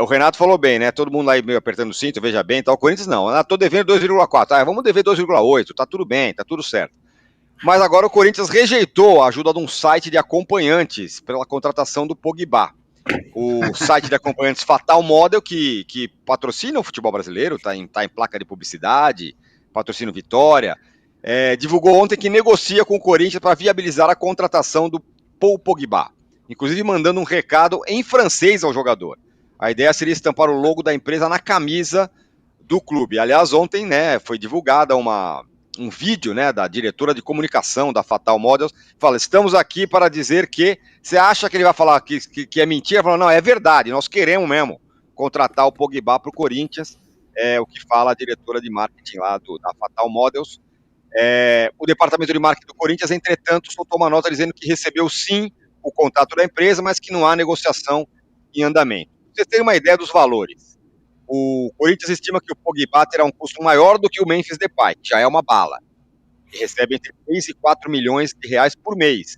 O Renato falou bem, né? Todo mundo aí meio apertando o cinto, veja bem, tá? O Corinthians não. Tô devendo 2,4. Vamos dever 2,8. Tá tudo bem, tá tudo certo. Mas agora o Corinthians rejeitou a ajuda de um site de acompanhantes pela contratação do Pogba. O site de acompanhantes Fatal Model, que patrocina o futebol brasileiro, tá em placa de publicidade, patrocina o Vitória, divulgou ontem que negocia com o Corinthians para viabilizar a contratação do Paul Pogba, inclusive mandando um recado em francês ao jogador. A ideia seria estampar o logo da empresa na camisa do clube. Aliás, ontem, né, foi divulgada um vídeo, né, da diretora de comunicação da Fatal Models, fala, estamos aqui para dizer que, você acha que ele vai falar que é mentira? Fala, não, é verdade, nós queremos mesmo contratar o Pogba para o Corinthians, o que fala a diretora de marketing lá da Fatal Models. O departamento de marketing do Corinthians, entretanto, soltou uma nota dizendo que recebeu sim o contato da empresa, mas que não há negociação em andamento. Pra vocês terem uma ideia dos valores, o Corinthians estima que o Pogba terá um custo maior do que o Memphis Depay, que já é uma bala, e recebe entre 3 e 4 milhões de reais por mês,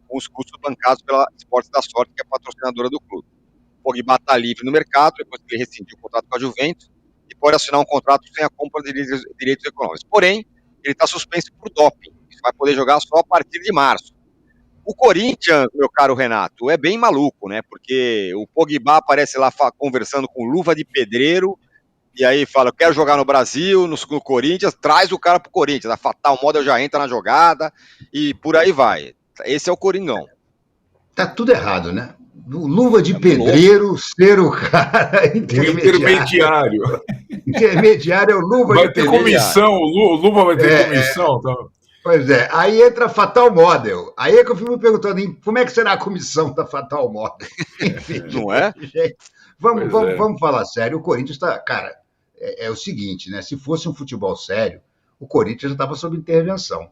com os custos bancados pela Esportes da Sorte, que é a patrocinadora do clube. O Pogba está livre no mercado, depois que ele rescindiu o contrato com a Juventus, e pode assinar um contrato sem a compra de direitos econômicos. Porém, ele está suspenso por doping, ele vai poder jogar só a partir de março. O Corinthians, meu caro Renato, é bem maluco, né? Porque o Pogba aparece lá conversando com luva de pedreiro, e aí fala, eu quero jogar no Brasil, no Corinthians, traz o cara pro Corinthians. A Fatal Model já entra na jogada, e por aí vai. Esse é o Coringão. Tá tudo errado, né? Luva de pedreiro, louco. Ser o cara intermediário. Intermediário é o luva vai de pedreiro. Vai ter comissão, o luva vai ter comissão. Tá? Pois é, aí entra a Fatal Model. Aí é que eu fico me perguntando, como é que será a comissão da Fatal Model? Enfim, não é? Gente, vamos falar sério. O Corinthians está... Cara, é o seguinte, né? Se fosse um futebol sério, o Corinthians já estava sob intervenção.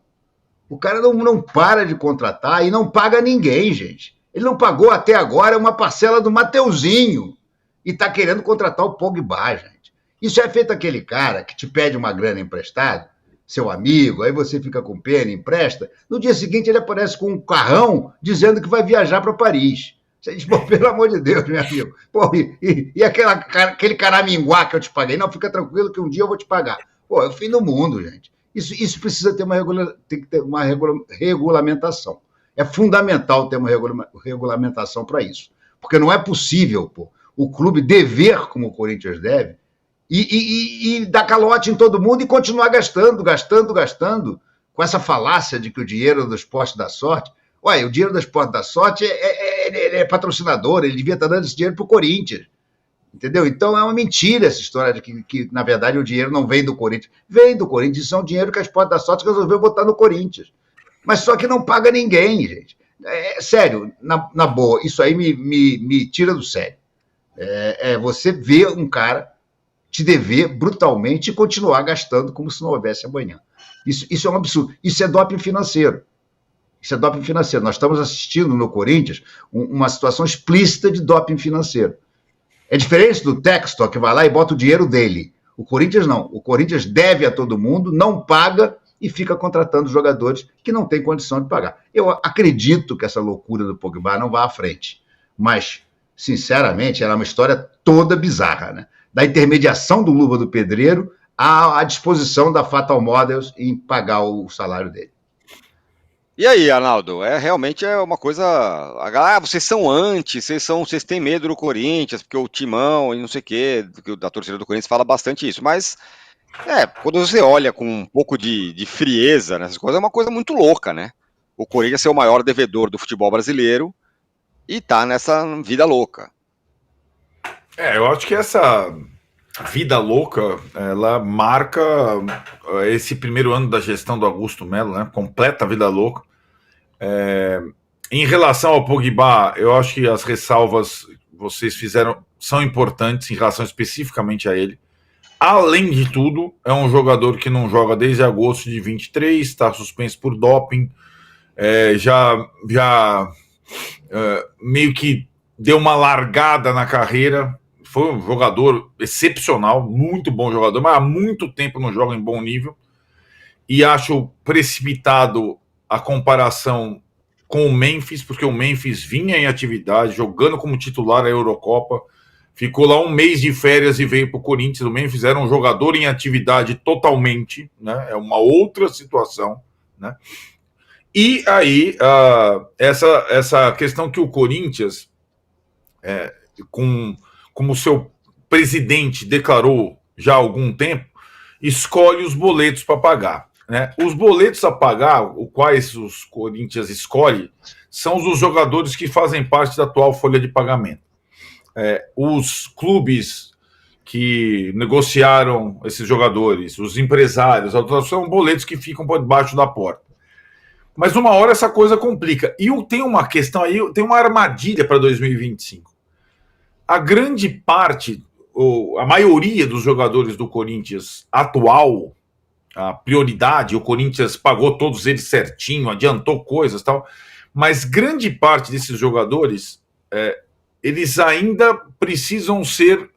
O cara não para de contratar e não paga ninguém, gente. Ele não pagou até agora uma parcela do Mateuzinho e está querendo contratar o Pogba, gente. Isso é feito aquele cara que te pede uma grana emprestada, seu amigo, aí você fica com pena, empresta. No dia seguinte ele aparece com um carrão dizendo que vai viajar para Paris. Você diz, pô, pelo amor de Deus, meu amigo. Pô, e aquele caraminguá que eu te paguei? Não, fica tranquilo que um dia eu vou te pagar. Pô, é o fim do mundo, gente. Isso precisa ter tem que ter uma regulamentação. É fundamental ter uma regulamentação para isso. Porque não é possível, pô, o clube dever, como o Corinthians deve, e dar calote em todo mundo e continuar gastando, com essa falácia de que o dinheiro do Esporte dá sorte. Ué, o dinheiro do Esporte dá sorte é patrocinador, ele devia estar dando esse dinheiro para o Corinthians. Entendeu? Então é uma mentira essa história de que, na verdade, o dinheiro não vem do Corinthians. Vem do Corinthians, isso é um dinheiro que a Esporte da Sorte resolveu botar no Corinthians. Mas só que não paga ninguém, gente. Sério, na boa, isso aí me tira do sério. Você ver um cara te dever brutalmente e continuar gastando como se não houvesse amanhã. Isso é um absurdo. Isso é doping financeiro. Nós estamos assistindo no Corinthians uma situação explícita de doping financeiro. É diferente do Textor, que vai lá e bota o dinheiro dele. O Corinthians não. O Corinthians deve a todo mundo, não paga e fica contratando jogadores que não têm condição de pagar. Eu acredito que essa loucura do Pogba não vá à frente. Mas, sinceramente, era uma história toda bizarra, né? Da intermediação do Luva do Pedreiro à disposição da Fatal Models em pagar o salário dele. E aí, Arnaldo, realmente é uma coisa... vocês são anti, vocês têm medo do Corinthians, porque o Timão e não sei o quê, da torcida do Corinthians fala bastante isso, mas quando você olha com um pouco de frieza nessas coisas, é uma coisa muito louca, né? O Corinthians é o maior devedor do futebol brasileiro e tá nessa vida louca. Eu acho que essa vida louca, ela marca esse primeiro ano da gestão do Augusto Melo, né? Completa vida louca. Em relação ao Pogba, eu acho que as ressalvas que vocês fizeram são importantes em relação especificamente a ele. Além de tudo, é um jogador que não joga desde agosto de 23, está suspenso por doping, já meio que deu uma largada na carreira. Foi um jogador excepcional, muito bom jogador, mas há muito tempo não joga em bom nível. E acho precipitado a comparação com o Memphis, porque o Memphis vinha em atividade, jogando como titular a Eurocopa, ficou lá um mês de férias e veio para o Corinthians também, fizeram um jogador em atividade totalmente, né? É uma outra situação, né? E aí, essa questão que o Corinthians, como seu presidente declarou já há algum tempo, escolhe os boletos para pagar, né? Os boletos a pagar, os quais os Corinthians escolhe, são os dos jogadores que fazem parte da atual folha de pagamento. Os clubes que negociaram esses jogadores, os empresários, são boletos que ficam por debaixo da porta. Mas uma hora essa coisa complica. E tem uma questão aí, tem uma armadilha para 2025. A grande parte, a maioria dos jogadores do Corinthians atual, a prioridade, o Corinthians pagou todos eles certinho, adiantou coisas e tal, mas grande parte desses jogadores, eles ainda precisam ser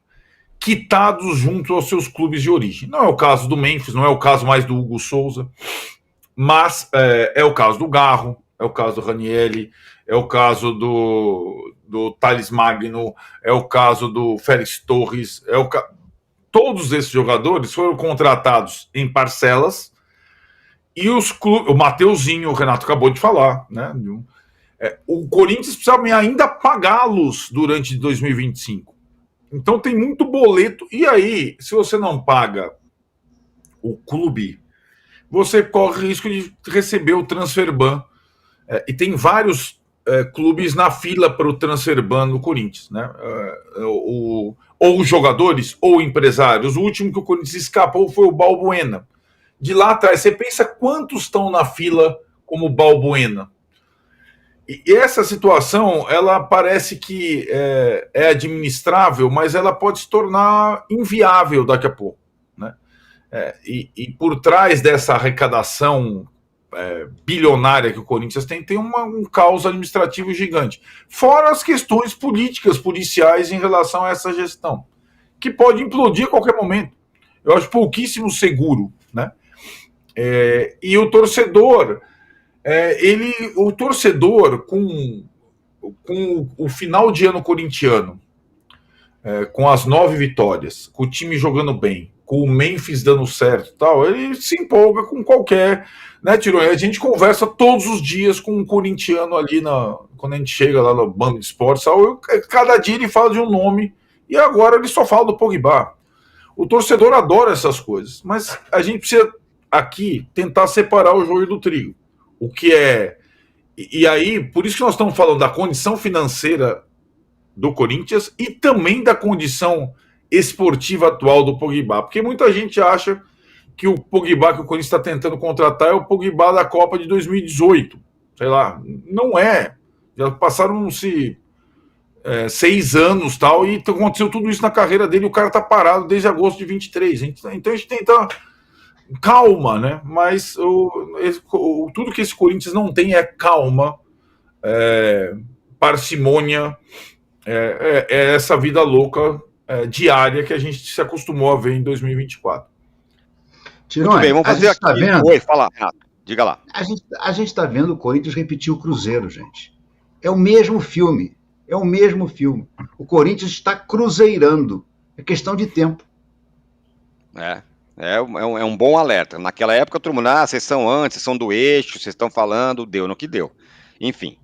quitados junto aos seus clubes de origem. Não é o caso do Memphis, não é o caso mais do Hugo Souza, mas é o caso do Garro, é o caso do Ranieri, é o caso do Thales Magno, é o caso do Félix Torres, todos esses jogadores foram contratados em parcelas e os clubes, o Mateuzinho, o Renato acabou de falar, né? O Corinthians precisa ainda pagá-los durante 2025. Então tem muito boleto. E aí, se você não paga o clube, você corre risco de receber o transfer ban. E tem vários clubes na fila para o transfer ban no Corinthians, né? Ou jogadores ou empresários. O último que o Corinthians escapou foi o Balbuena. De lá atrás, você pensa quantos estão na fila como Balbuena? E essa situação, ela parece que é administrável, mas ela pode se tornar inviável daqui a pouco, né? E por trás dessa arrecadação bilionária que o Corinthians tem um caos administrativo gigante. Fora as questões políticas, policiais em relação a essa gestão, que pode implodir a qualquer momento. Eu acho pouquíssimo seguro, né? E o torcedor... o torcedor com o final de ano corintiano, com as 9 vitórias, com o time jogando bem, com o Memphis dando certo, tal, ele se empolga com qualquer, né, Tironi? A gente conversa todos os dias com um corintiano ali quando a gente chega lá no Bando de Esportes, tal, cada dia ele fala de um nome e agora ele só fala do Pogba. O torcedor adora essas coisas, mas a gente precisa aqui tentar separar o joio do trigo. O que é... E aí, por isso que nós estamos falando da condição financeira do Corinthians e também da condição esportiva atual do Pogba. Porque muita gente acha que o Pogba que o Corinthians está tentando contratar é o Pogba da Copa de 2018. Sei lá, não é. Já passaram-se 6 anos tal, e aconteceu tudo isso na carreira dele. O cara está parado desde agosto de 23. Então a gente tenta... calma, né? Mas tudo que esse Corinthians não tem é calma, parcimônia, essa vida louca diária que a gente se acostumou a ver em 2024. Tironi, muito bem, vamos fazer aqui. Tá vendo? Oi, fala, Renato. Diga lá. A gente está vendo o Corinthians repetir o Cruzeiro, gente. É o mesmo filme. É o mesmo filme. O Corinthians está cruzeirando. É questão de tempo. É um bom alerta. Naquela época, todo mundo, vocês são antes, vocês são do eixo, vocês estão falando, deu no que deu. Enfim.